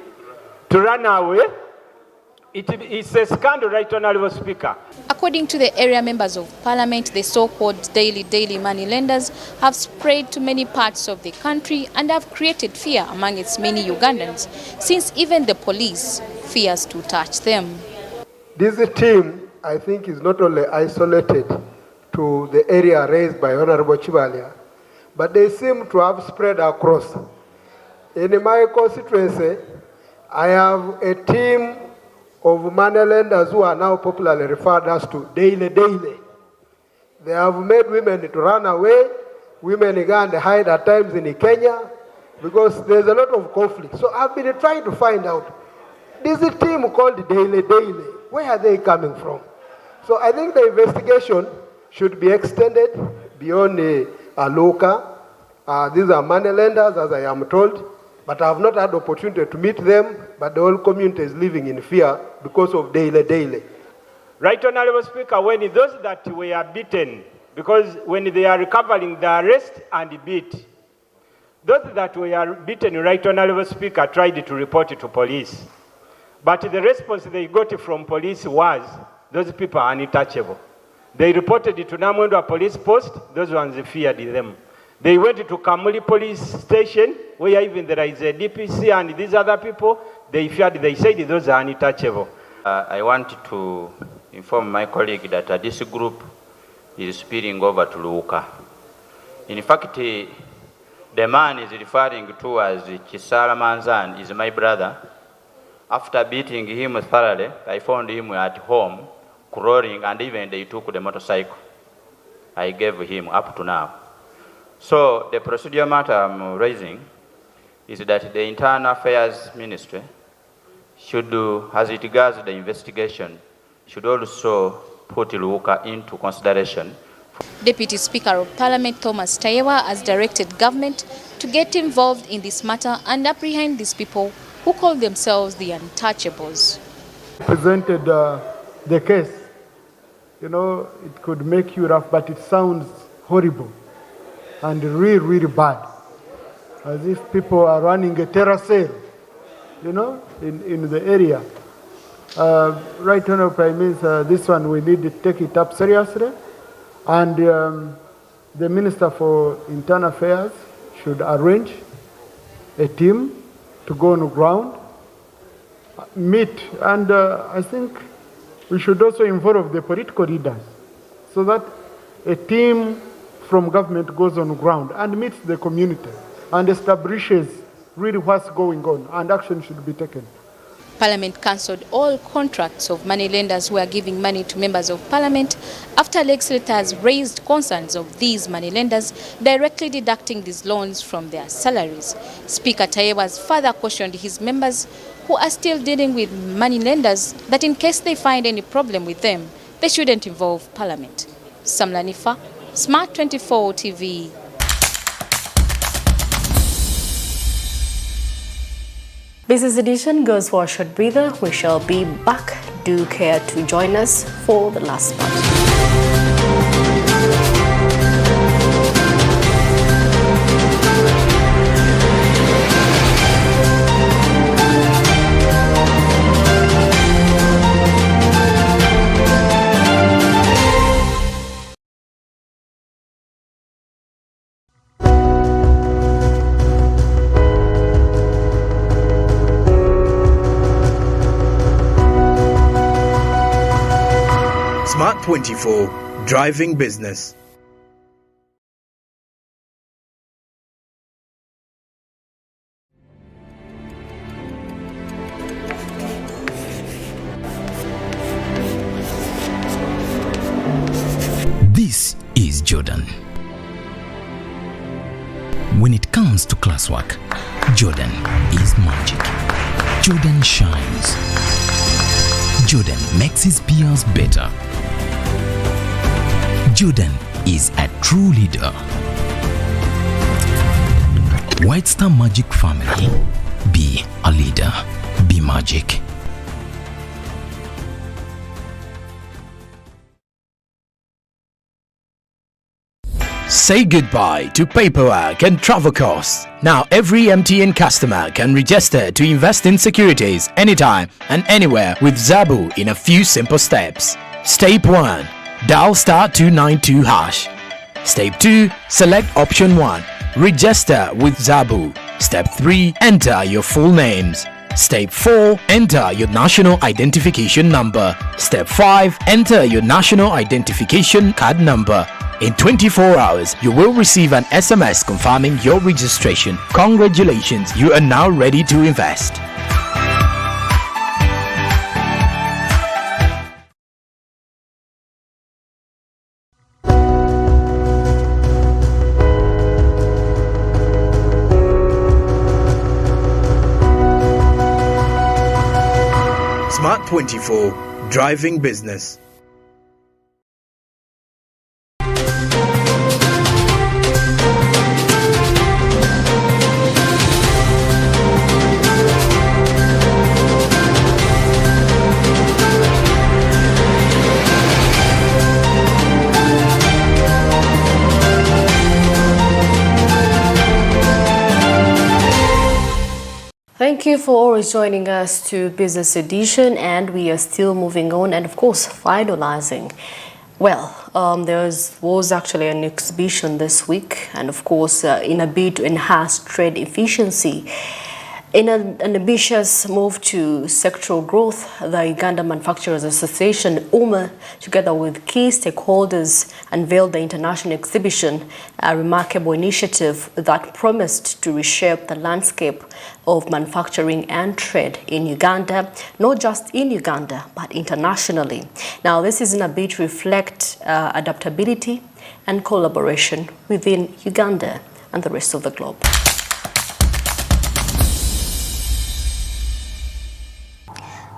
to run away. It's a scandal, right, Honorable Speaker. According to the area members of parliament, the so-called daily money lenders have spread to many parts of the country and have created fear among its many Ugandans, since even the police fears to touch them. This team, I think, is not only isolated to the area raised by Honorable Chibalia, but they seem to have spread across. In my constituency, I have a team of money lenders who are now popularly referred as to daily. They have made women to run away. Women go and hide at times in Kenya because there's a lot of conflict. So I've been trying to find out, this team called daily, where are they coming from? So I think the investigation should be extended beyond Aloka. These are money lenders, as I am told, but I have not had the opportunity to meet them, but the whole community is living in fear because of daily. Right, Honorable Speaker, when those that were beaten, because when they are recovering, they arrest and beat. Those that were beaten, Right, Honorable Speaker, tried to report it to police. But the response they got from police was, those people are untouchable. They reported it to Namwendwa police post, those ones feared them. They went to Kamuli police station, where even there is a DPC and these other people, they feared, they said those are untouchable. I want to inform my colleague that this group is spilling over to Luuka. In fact, the man is referring to as Chisala Manzan is my brother. After beating him thoroughly, I found him at home, crawling, and even they took the motorcycle. I gave him up to now. So the procedural matter I'm raising is that the Internal Affairs Ministry should do, as it regards the investigation, should also put Luuka into consideration. Deputy Speaker of Parliament Thomas Tayewa has directed government to get involved in this matter and apprehend these people who call themselves the untouchables. Presented the case. You know, it could make you laugh, but it sounds horrible and really bad. As if people are running a terror cell, you know, in the area. Right, Honourable Prime Minister, this one we need to take it up seriously. And the Minister for Internal Affairs should arrange a team to go on the ground, meet, and I think we should also involve the political leaders so that a team from government goes on the ground and meets the community and establishes really what's going on, and action should be taken. Parliament cancelled all contracts of money lenders who are giving money to members of Parliament after legislators raised concerns of these money lenders directly deducting these loans from their salaries. Speaker Tayewa has further cautioned his members who are still dealing with money lenders that in case they find any problem with them, they shouldn't involve Parliament. Samlanifa, Smart 24 TV. Business edition goes for a short breather. We shall be back. Do care to join us for the last part. Smart 24, driving business. This is Jordan. When it comes to classwork, Jordan is magic. Jordan shines. Jordan makes his peers better. Jordan is a true leader. White Star Magic family, be a leader, be magic. Say goodbye to paperwork and travel costs. Now every MTN customer can register to invest in securities anytime and anywhere with Zabu in a few simple steps. Step 1. Dial *292#. Step 2. Select option 1. Register with Zabu. Step 3. Enter your full names. Step 4. Enter your national identification number. Step 5. Enter your national identification card number. In 24 hours, you will receive an SMS confirming your registration. Congratulations, you are now ready to invest. Smart 24, driving business. Thank you for always joining us to Business Edition, and we are still moving on and of course finalizing. Well, there was actually an exhibition this week, and of course in a bid to enhance trade efficiency. In an ambitious move to sectoral growth, the Uganda Manufacturers Association, UMA, together with key stakeholders, unveiled the international exhibition, a remarkable initiative that promised to reshape the landscape of manufacturing and trade in Uganda, not just in Uganda, but internationally. Now, this is in a bid to reflect adaptability and collaboration within Uganda and the rest of the globe.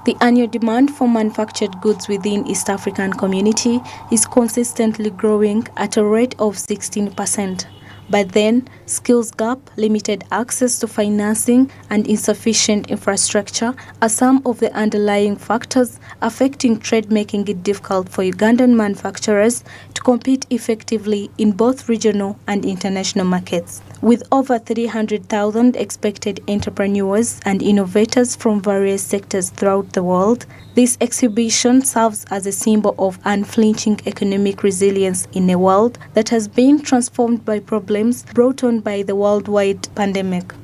The annual demand for manufactured goods within East African community is consistently growing at a rate of 16%. But then, skills gap, limited access to financing, and insufficient infrastructure are some of the underlying factors affecting trade, making it difficult for Ugandan manufacturers to compete effectively in both regional and international markets. With over 300,000 expected entrepreneurs and innovators from various sectors throughout the world, this exhibition serves as a symbol of unflinching economic resilience in a world that has been transformed by problems brought on by the worldwide pandemic.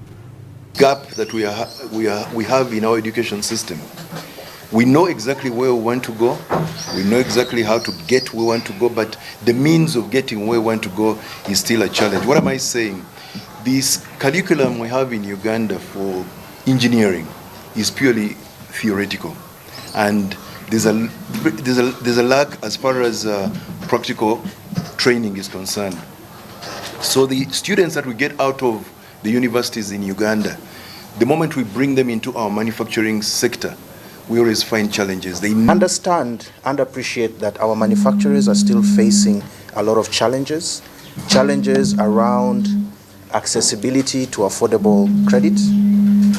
Gap that we have in our education system. We know exactly where we want to go. We know exactly how to get where we want to go, but the means of getting where we want to go is still a challenge. What am I saying? This curriculum we have in Uganda for engineering is purely theoretical, and there's a lack as far as practical training is concerned. So the students that we get out of the universities in Uganda, the moment we bring them into our manufacturing sector, we always find challenges. They understand and appreciate that our manufacturers are still facing a lot of challenges around accessibility to affordable credit,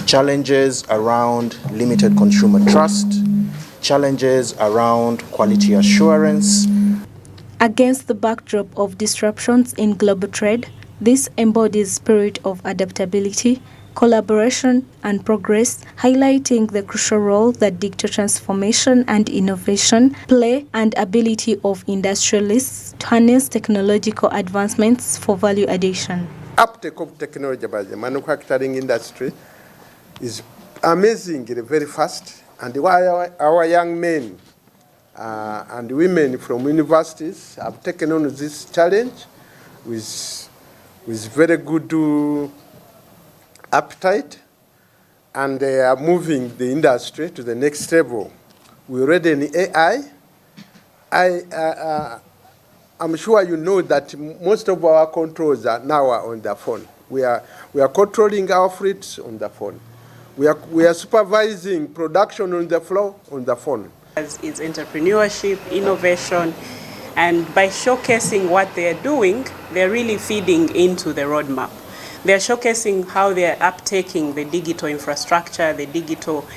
challenges around limited consumer trust, challenges around quality assurance. Against the backdrop of disruptions in global trade, this embodies spirit of adaptability, collaboration and progress, highlighting the crucial role that digital transformation and innovation play and ability of industrialists to harness technological advancements for value addition. Uptake of technology by the manufacturing industry is amazingly very fast, and why our young men and women from universities have taken on this challenge with very good appetite, and they are moving the industry to the next level. We're already in AI. I'm sure you know that most of our controls are now on the phone. We are controlling our fleets on the phone. We are supervising production on the floor on the phone. It's entrepreneurship, innovation, and by showcasing what they're doing, they're really feeding into the roadmap. They're showcasing how they're uptaking the digital infrastructure, the digital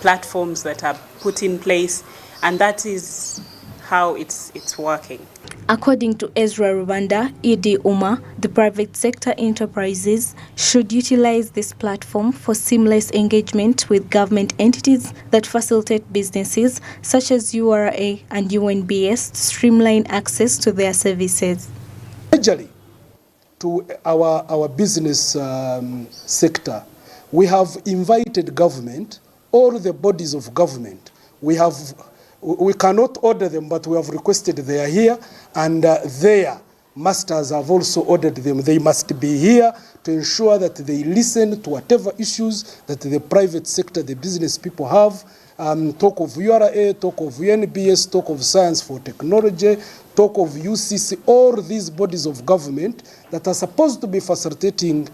platforms that are put in place, and that is how it's working. According to Ezra Rwanda, Idi Uma, the private sector enterprises should utilize this platform for seamless engagement with government entities that facilitate businesses such as URA and UNBS to streamline access to their services. Majorly to our business sector, we have invited government, all the bodies of government. We cannot order them, but we have requested they are here, and their masters have also ordered them. They must be here to ensure that they listen to whatever issues that the private sector, the business people have. Talk of URA, talk of UNBS, talk of Science for Technology, talk of UCC, all these bodies of government that are supposed to be facilitating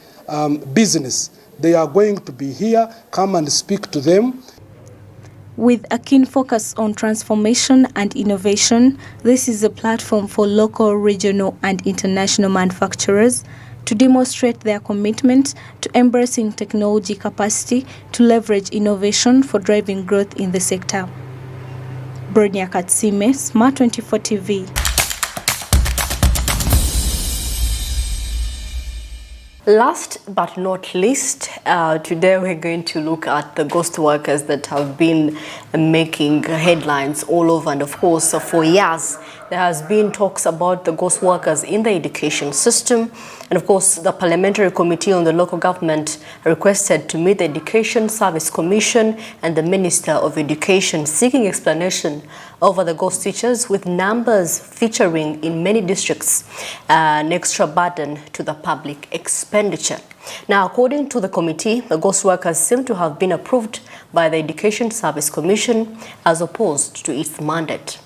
business. They are going to be here, come and speak to them. With a keen focus on transformation and innovation, this is a platform for local, regional, and international manufacturers to demonstrate their commitment to embracing technology capacity to leverage innovation for driving growth in the sector. Bronya Katsime, Smart 24 TV. Last but not least, today we're going to look at the ghost workers that have been making headlines all over, and of course for years there has been talks about the ghost workers in the education system, and of course the Parliamentary Committee on the Local Government requested to meet the Education Service Commission and the Minister of Education seeking explanation over the ghost teachers, with numbers featuring in many districts an extra burden to the public expenditure. Now, according to the committee, the ghost workers seem to have been approved by the Education Service Commission as opposed to its mandate.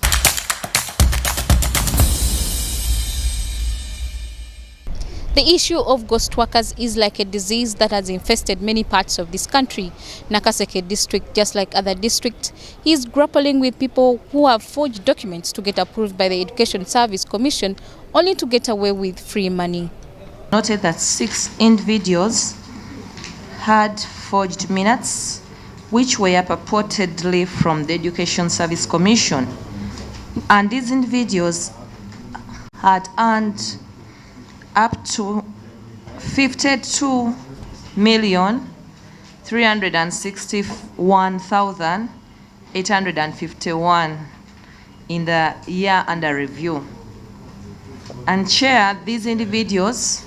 The issue of ghost workers is like a disease that has infested many parts of this country. Nakaseke district, just like other districts, is grappling with people who have forged documents to get approved by the Education Service Commission only to get away with free money. Noted that 6 individuals had forged minutes which were purportedly from the Education Service Commission, and these individuals had earned up to 52,361,851 in the year under review. And Chair, these individuals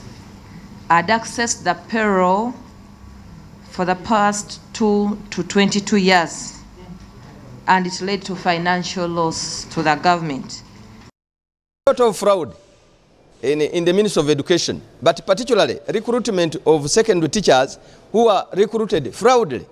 had accessed the payroll for the past 2 to 22 years, and it led to financial loss to the government. A lot of fraud in the Ministry of Education, but particularly recruitment of secondary teachers who are recruited fraudulently.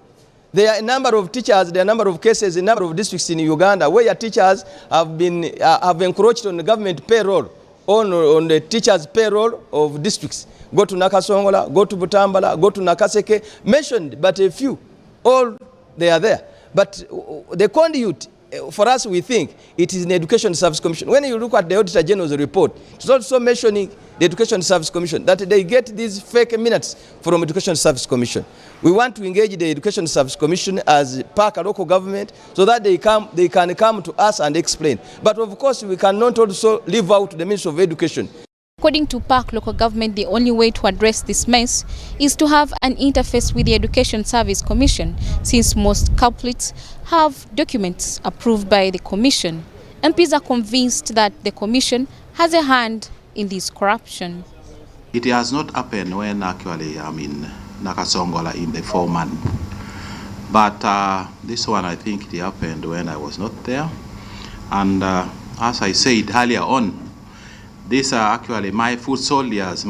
There are a number of teachers, there are a number of cases in a number of districts in Uganda where teachers have encroached on the government payroll, on the teachers' payroll of districts. Go to Nakasongola, go to Butambala, go to Nakaseke, mentioned but a few. All they are there. But the conduit, for us, we think it is the Education Service Commission. When you look at the Auditor General's report, it's also mentioning the Education Service Commission, that they get these fake minutes from Education Service Commission. We want to engage the Education Service Commission as PAC, a local government, so that they can come to us and explain. But of course, we cannot also leave out the Ministry of Education. According to PAC local government, the only way to address this mess is to have an interface with the Education Service Commission, since most culprits have documents approved by the Commission. MPs are convinced that the Commission has a hand in this corruption. It has not happened when actually I'm in Nakasongola in the 4 months. But this one, I think it happened when I was not there. And as I said earlier on, these are actually my foot soldiers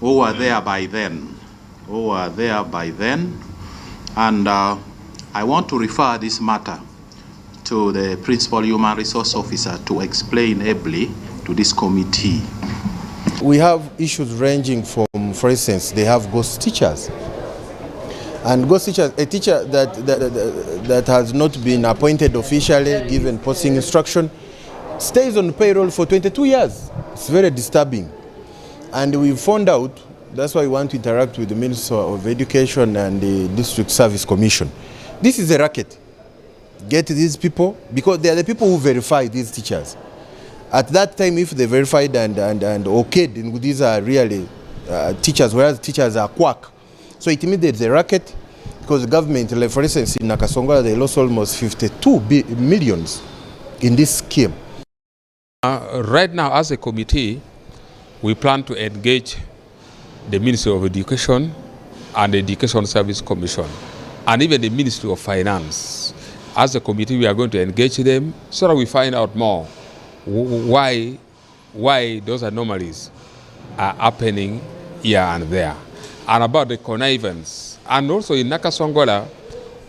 who were there by then, and I want to refer this matter to the Principal Human Resource Officer to explain ably to this committee. We have issues ranging from, for instance, they have ghost teachers. And ghost teachers, a teacher that has not been appointed officially, given posting instruction, stays on payroll for 22 years. It's very disturbing. And we found out, that's why we want to interact with the Minister of Education and the District Service Commission. This is a racket. Get these people, because they are the people who verify these teachers. At that time, if they verified and okayed, these are really teachers, whereas teachers are quack. So it means there's a racket, because the government, like for instance, in Nakasongola, they lost almost 52 millions in this scheme. Right now, as a committee, we plan to engage the Ministry of Education and the Education Service Commission, and even the Ministry of Finance. As a committee, we are going to engage them so that we find out more why those anomalies are happening here and there, and about the connivance. And also in Nakasongola,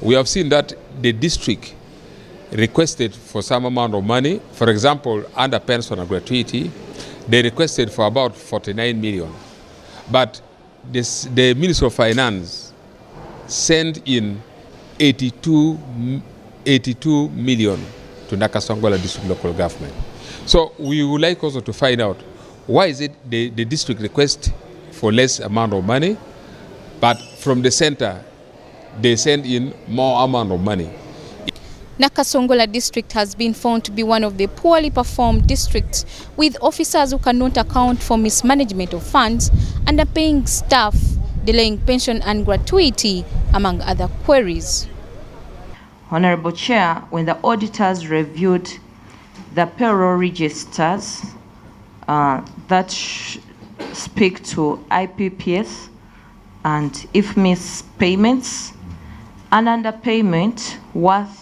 we have seen that the district requested for some amount of money. For example, under pension and gratuity, they requested for about 49 million. But the Ministry of Finance sent in 82 million to Nakasongola district local government. So we would like also to find out why is it the district request for less amount of money, but from the center they send in more amount of money. Nakasongola district has been found to be one of the poorly performed districts, with officers who cannot account for mismanagement of funds, underpaying staff, delaying pension and gratuity, among other queries. Honorable Chair, when the auditors reviewed the payroll registers that speak to IPPS and IFMIS payments, an underpayment worth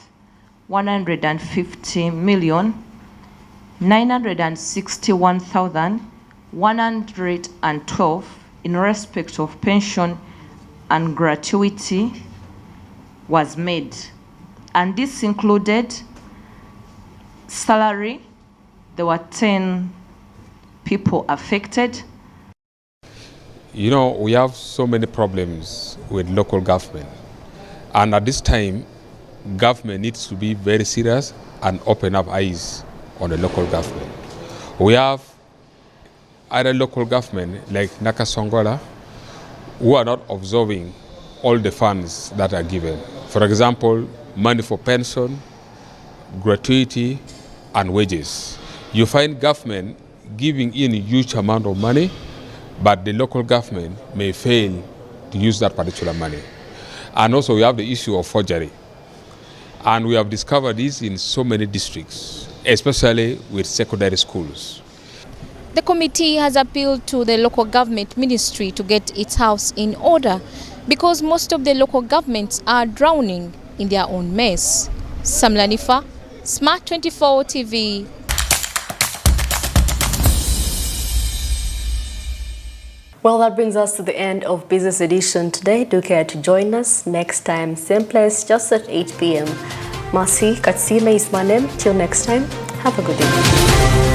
150,961,112 in respect of pension and gratuity was made. And this included salary. There were 10 people affected. You know, we have so many problems with local government. And at this time, government needs to be very serious and open up eyes on the local government. We have other local government like Nakasongola who are not absorbing all the funds that are given. For example, money for pension, gratuity, and wages. You find government giving in a huge amount of money, but the local government may fail to use that particular money. And also we have the issue of forgery. And we have discovered this in so many districts, especially with secondary schools. The committee has appealed to the local government ministry to get its house in order, because most of the local governments are drowning in their own mess. Samlanifa, Smart 24 TV. Well, that brings us to the end of Business Edition today. Do care to join us next time, same place, just at 8 p.m. Masi Katsime is my name. Till next time, have a good evening.